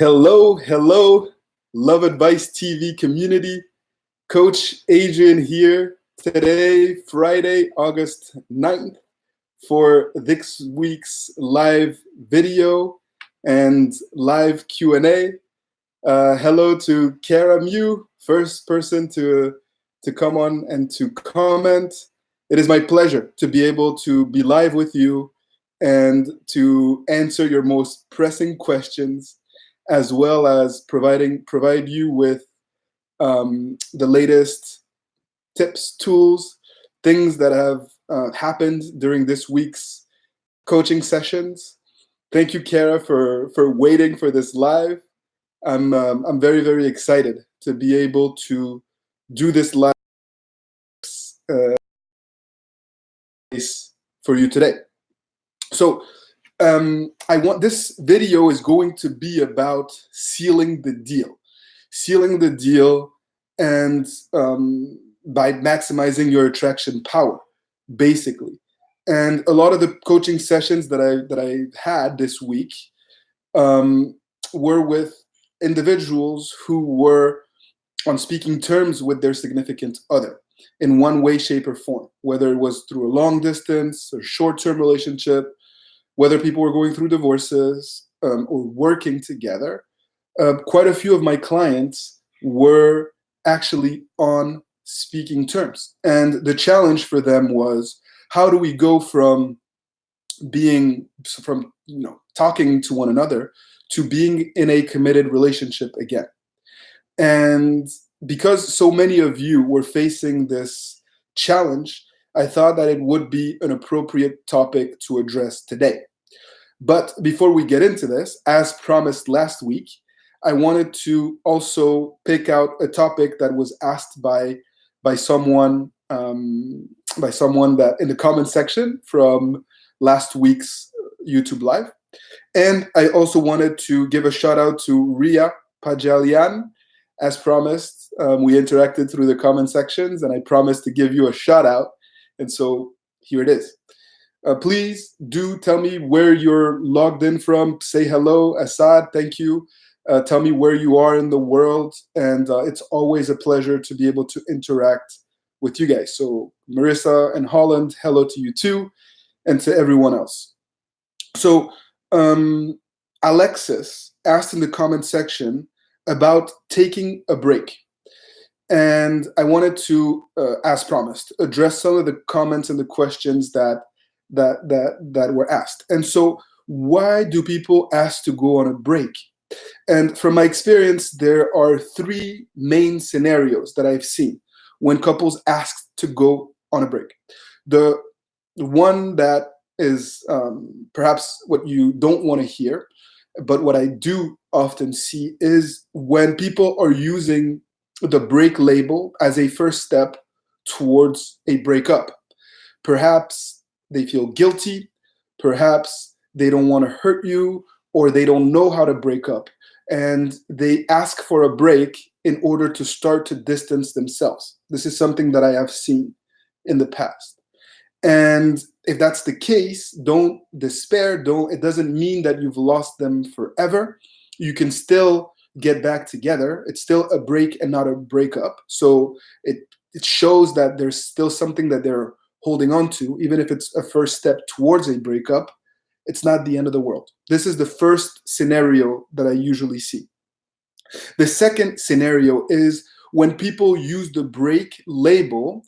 Hello, hello, Love Advice TV community. Coach Adrian here today, Friday, August 9th, for this week's live video and live Q&A. Hello to Kara Mew, first person to come on and to comment. It is my pleasure to be able to be live with you and to answer your most pressing questions, as well as provide you with the latest tips, tools, things that have happened during this week's coaching sessions. Thank you, Kara, for waiting for this live. I'm very, very excited to be able to do this live uh, for you today. So I want this video is going to be about sealing the deal, and by maximizing your attraction power, basically. And a lot of the coaching sessions that I had this week were with individuals who were on speaking terms with their significant other in one way, shape, or form, whether it was through a long distance or short-term relationship, whether people were going through divorces or working together. Quite a few of my clients were actually on speaking terms. And the challenge for them was, how do we go from talking to one another to being in a committed relationship again? And because so many of you were facing this challenge, I thought that it would be an appropriate topic to address today. But before we get into this, as promised last week, I wanted to also pick out a topic that was asked by someone that in the comment section from last week's YouTube live. And I also wanted to give a shout out to Ria Pajalian. As promised, we interacted through the comment sections, and I promised to give you a shout out. And so here it is. Please do tell me where you're logged in from. Say hello, Assad. Thank you. Tell me where you are in the world. And it's always a pleasure to be able to interact with you guys. So Marissa and Holland, hello to you too, and to everyone else. So Alexis asked in the comment section about taking a break. And I wanted to, as promised, address some of the comments and the questions that were asked. And so, why do people ask to go on a break? And from my experience, there are three main scenarios that I've seen when couples ask to go on a break. The one that is perhaps what you don't want to hear, but what I do often see is when people are using the break label as a first step towards a breakup. Perhaps they feel guilty, perhaps they don't want to hurt you, or they don't know how to break up, and they ask for a break in order to start to distance themselves. This is something that I have seen in the past. And if that's the case, don't despair. It doesn't mean that you've lost them forever. You can still get back together. It's still a break and not a breakup. So it shows that there's still something that they're holding on to, even if it's a first step towards a breakup. It's not the end of the world. This is the first scenario that I usually see. The second scenario is when people use the break label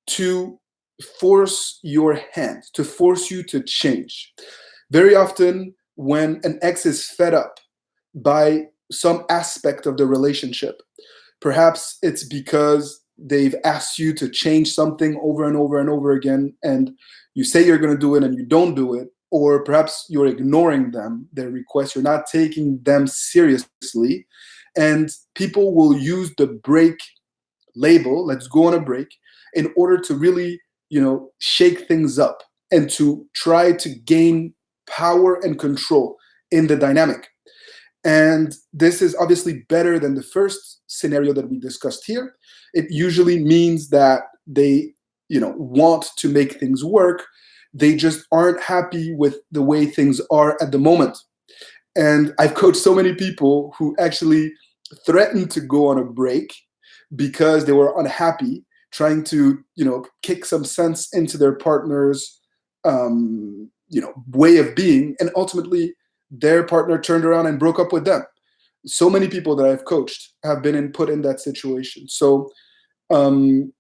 to force your hand, to force you to change. Very often, when an ex is fed up by some aspect of the relationship, perhaps it's because they've asked you to change something over and over and over again, and you say you're going to do it and you don't do it, or perhaps you're ignoring them, their requests, you're not taking them seriously, and people will use the break label, let's go on a break, in order to really shake things up and to try to gain power and control in the dynamic. And this is obviously better than the first scenario that we discussed here. It usually means that they, want to make things work. They just aren't happy with the way things are at the moment. And I've coached so many people who actually threatened to go on a break because they were unhappy, trying to, kick some sense into their partner's, way of being. And ultimately, their partner turned around and broke up with them. So many people that I've coached have been put in that situation. So um,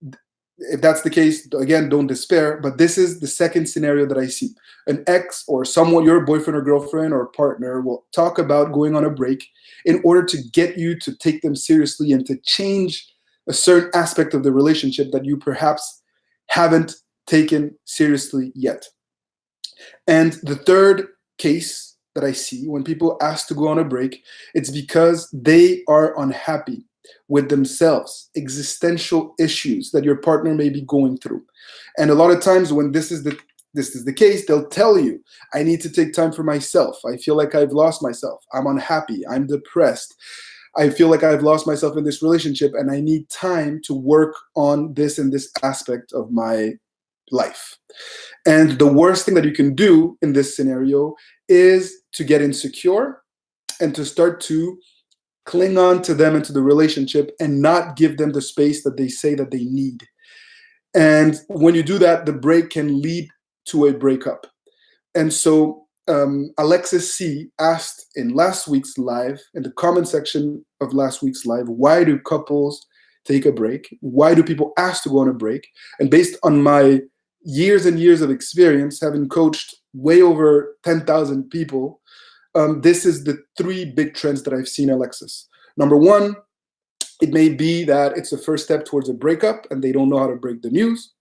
if that's the case, again, don't despair. But this is the second scenario that I see. An ex or someone, your boyfriend or girlfriend or partner, will talk about going on a break in order to get you to take them seriously and to change a certain aspect of the relationship that you perhaps haven't taken seriously yet. And the third case that I see when people ask to go on a break, it's because they are unhappy with themselves, existential issues that your partner may be going through. And a lot of times when this is the case, they'll tell you, I need to take time for myself. I feel like I've lost myself. I'm unhappy. I'm depressed. I feel like I've lost myself in this relationship and I need time to work on this and this aspect of my life. And the worst thing that you can do in this scenario is to get insecure and to start to cling on to them and to the relationship and not give them the space that they say that they need. And when you do that, the break can lead to a breakup. And so Alexis C asked in last week's live, in the comment section of last week's live, why do couples take a break? Why do people ask to go on a break? And based on my years and years of experience, having coached way over 10,000 people, this is the three big trends that I've seen, Alexis. Number one, it may be that it's the first step towards a breakup and they don't know how to break the news.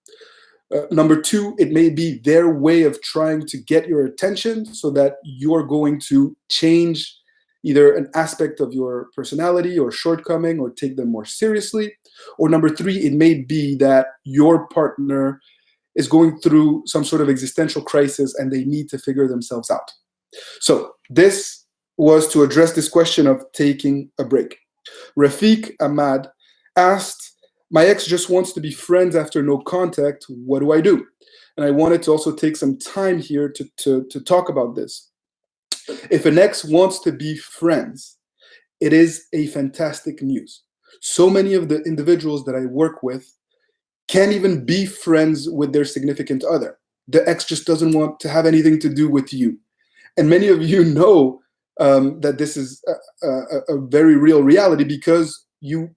Number two, it may be their way of trying to get your attention so that you're going to change either an aspect of your personality or shortcoming or take them more seriously. Or number three, it may be that your partner is going through some sort of existential crisis and they need to figure themselves out. So this was to address this question of taking a break. Rafiq Ahmad asked, my ex just wants to be friends after no contact. What do I do? And I wanted to also take some time here to talk about this. If an ex wants to be friends, it is a fantastic news. So many of the individuals that I work with can't even be friends with their significant other. The ex just doesn't want to have anything to do with you. And many of you know that this is a very real reality because you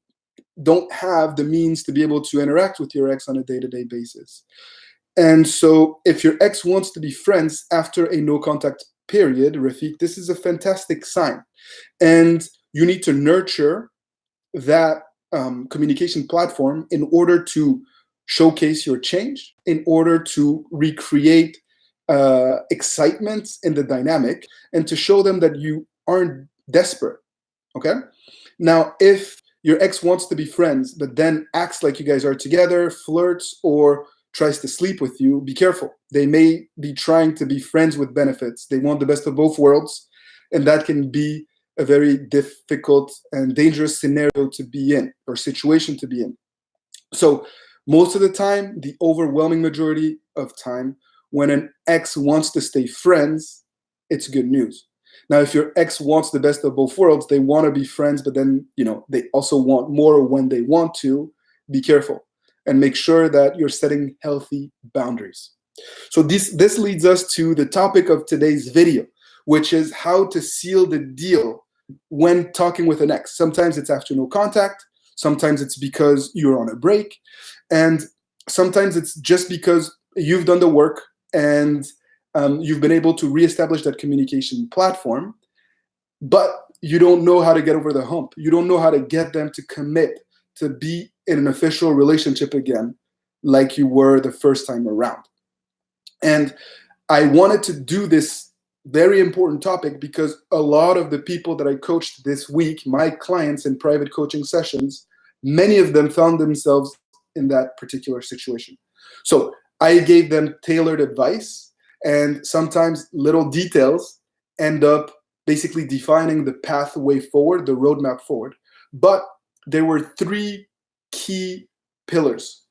don't have the means to be able to interact with your ex on a day-to-day basis. And so if your ex wants to be friends after a no contact period, Rafiq, this is a fantastic sign. And you need to nurture that communication platform in order to showcase your change, in order to recreate excitement in the dynamic, and to show them that you aren't desperate. Okay? Now, if your ex wants to be friends, but then acts like you guys are together, flirts, or tries to sleep with you, be careful. They may be trying to be friends with benefits. They want the best of both worlds, and that can be a very difficult and dangerous scenario to be in, or situation to be in. So most of the time, the overwhelming majority of time, when an ex wants to stay friends, it's good news. Now, if your ex wants the best of both worlds, they want to be friends, but then, they also want more when they want to, be careful and make sure that you're setting healthy boundaries. So this leads us to the topic of today's video, which is how to seal the deal when talking with an ex. Sometimes it's after no contact. Sometimes it's because you're on a break. And sometimes it's just because you've done the work and you've been able to reestablish that communication platform, but you don't know how to get over the hump. You don't know how to get them to commit to be in an official relationship again like you were the first time around. And I wanted to do this very important topic because a lot of the people that I coached this week, my clients in private coaching sessions, many of them found themselves in that particular situation. So I gave them tailored advice, and sometimes little details end up basically defining the pathway forward, the roadmap forward. But there were three key pillars,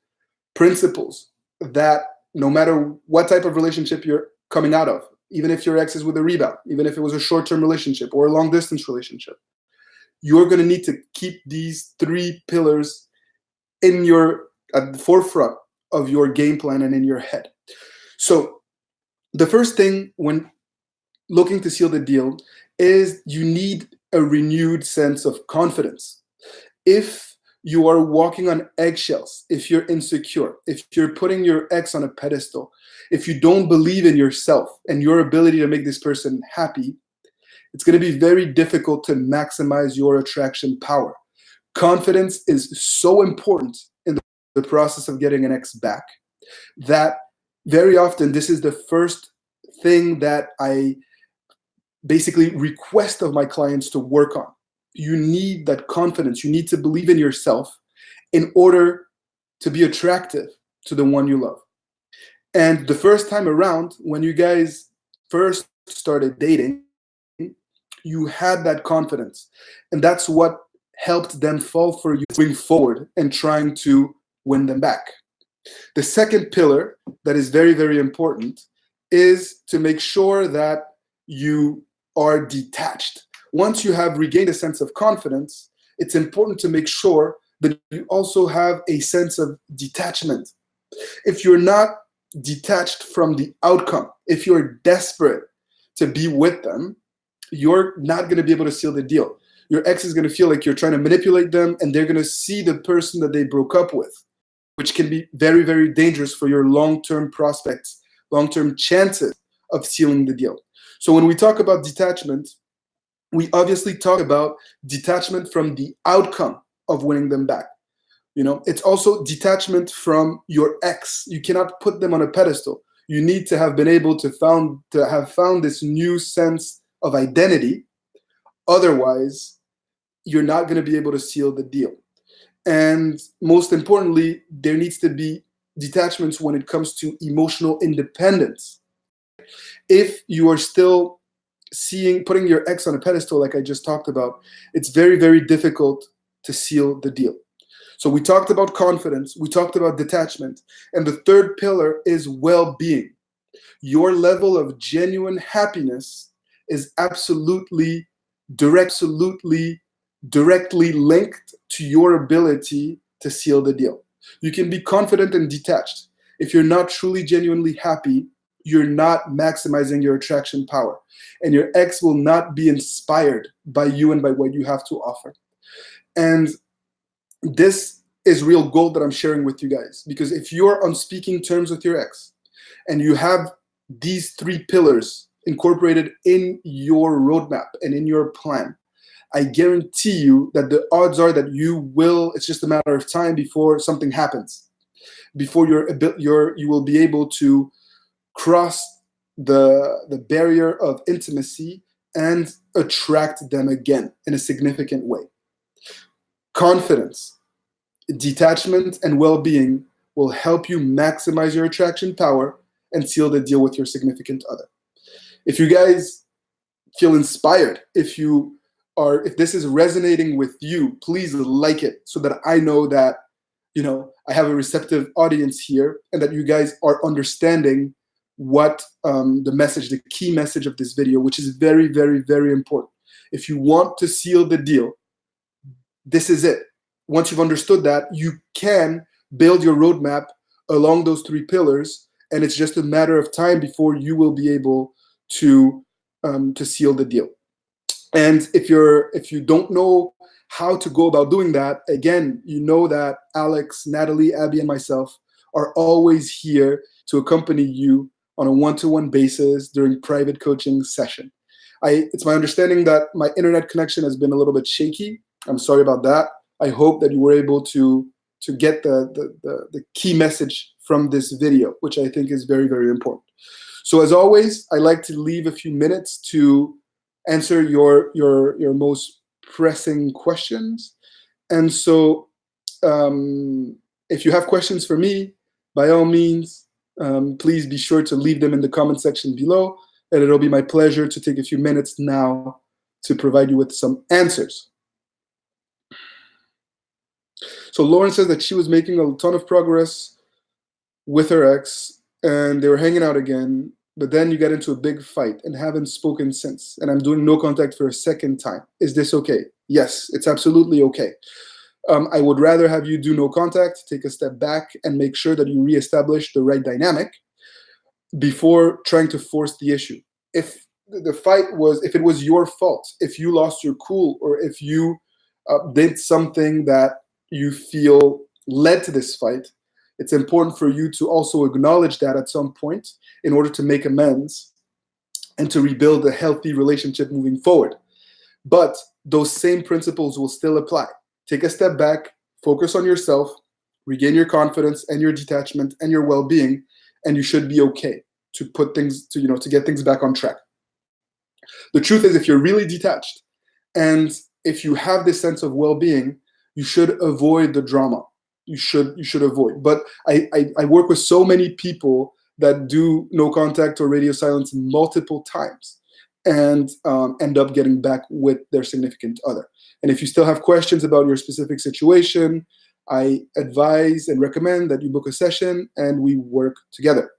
principles that no matter what type of relationship you're coming out of, even if your ex is with a rebound, even if it was a short-term relationship or a long-distance relationship, you're going to need to keep these three pillars at the forefront of your game plan and in your head. So the first thing when looking to seal the deal is you need a renewed sense of confidence. If you are walking on eggshells, if you're insecure, if you're putting your ex on a pedestal, if you don't believe in yourself and your ability to make this person happy, it's going to be very difficult to maximize your attraction power. Confidence is so important in the process of getting an ex back that very often this is the first thing that I basically request of my clients to work on. You need that confidence. You need to believe in yourself in order to be attractive to the one you love. And the first time around, when you guys first started dating, you had that confidence. And that's what helped them fall for you moving forward and trying to win them back. The second pillar that is very, very important is to make sure that you are detached. Once you have regained a sense of confidence, it's important to make sure that you also have a sense of detachment. If you're not detached from the outcome, if you're desperate to be with them, you're not going to be able to seal the deal. Your ex is going to feel like you're trying to manipulate them, and they're going to see the person that they broke up with, which can be very, very dangerous for your long-term prospects, long-term chances of sealing the deal. So when we talk about detachment, we obviously talk about detachment from the outcome of winning them back. It's also detachment from your ex. You cannot put them on a pedestal. You need to have been able to have found this new sense of identity. Otherwise, you're not going to be able to seal the deal. And most importantly, there needs to be detachments when it comes to emotional independence. If you are still putting your ex on a pedestal, like I just talked about, it's very, very difficult to seal the deal. So we talked about confidence, we talked about detachment, and the third pillar is well-being. Your level of genuine happiness is absolutely directly linked to your ability to seal the deal. You can be confident and detached. If you're not truly genuinely happy, you're not maximizing your attraction power, and your ex will not be inspired by you and by what you have to offer. And this is real gold that I'm sharing with you guys, because if you're on speaking terms with your ex and you have these three pillars incorporated in your roadmap and in your plan, I guarantee you that the odds are that it's just a matter of time before something happens, before you will be able to cross the barrier of intimacy and attract them again in a significant way. Confidence, detachment, and well-being will help you maximize your attraction power and seal the deal with your significant other. If you guys feel inspired, if this is resonating with you, please like it so that I know that I have a receptive audience here and that you guys are understanding what the key message of this video, which is very, very, very important. If you want to seal the deal, this is it. Once you've understood that, you can build your roadmap along those three pillars, and it's just a matter of time before you will be able to seal the deal. And if you don't know how to go about doing that, again, you know that Alex, Natalie, Abby, and myself are always here to accompany you on a one-to-one basis during private coaching session. It's my understanding that my internet connection has been a little bit shaky. I'm sorry about that. I hope that you were able to get the key message from this video, which I think is very, very important. So as always, I like to leave a few minutes to answer your most pressing questions. And so if you have questions for me, by all means, please be sure to leave them in the comment section below, and it'll be my pleasure to take a few minutes now to provide you with some answers. So Lauren says that she was making a ton of progress with her ex, and they were hanging out again, but then you get into a big fight and haven't spoken since, and I'm doing no contact for a second time. Is this okay? Yes, it's absolutely okay. I would rather have you do no contact, take a step back, and make sure that you reestablish the right dynamic before trying to force the issue. If it was your fault, if you lost your cool, or if you did something that you feel led to this fight, it's important for you to also acknowledge that at some point in order to make amends and to rebuild a healthy relationship moving forward. But those same principles will still apply. Take a step back, focus on yourself, regain your confidence and your detachment and your well-being, and you should be okay to put things to get things back on track. The truth is, if you're really detached and if you have this sense of well-being, you should avoid the drama. You should avoid. But I work with so many people that do no contact or radio silence multiple times and end up getting back with their significant other. And if you still have questions about your specific situation, I advise and recommend that you book a session and we work together.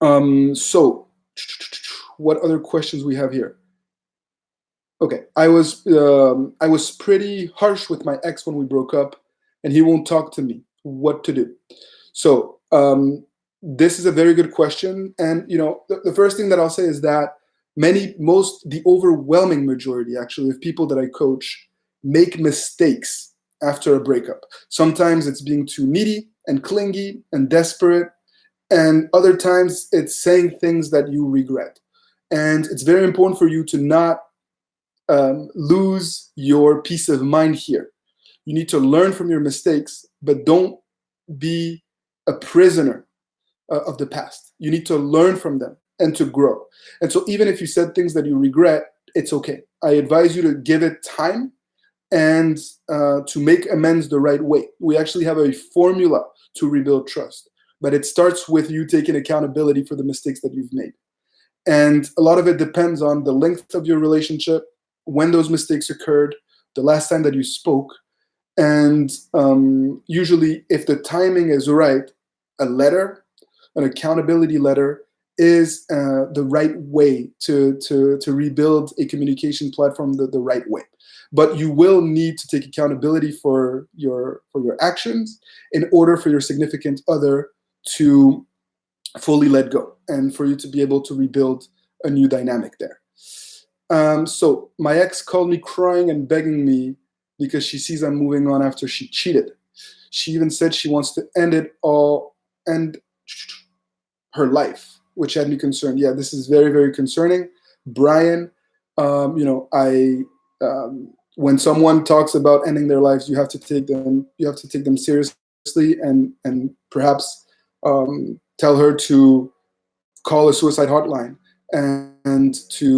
So what other questions we have here? Okay, I was pretty harsh with my ex when we broke up, and he won't talk to me. What to do? So this is a very good question, and the first thing that I'll say is that the overwhelming majority, actually, of people that I coach make mistakes after a breakup. Sometimes it's being too needy and clingy and desperate, and other times it's saying things that you regret. And it's very important for you to not lose your peace of mind here. You need to learn from your mistakes, but don't be a prisoner of the past. You need to learn from them and to grow. And so even if you said things that you regret, it's okay. I advise you to give it time and to make amends the right way. We actually have a formula to rebuild trust, but it starts with you taking accountability for the mistakes that you've made. And a lot of it depends on the length of your relationship, when those mistakes occurred, the last time that you spoke. And usually, if the timing is right, a letter, an accountability letter, is the right way to rebuild a communication platform the right way. But you will need to take accountability for your actions in order for your significant other to fully let go and for you to be able to rebuild a new dynamic there. So my ex called me crying and begging me because she sees I'm moving on after she cheated. She even said she wants to end her life, which had me concerned. Yeah, this is very, very concerning. Brian, when someone talks about ending their lives, you have to take them seriously and perhaps tell her to call a suicide hotline and to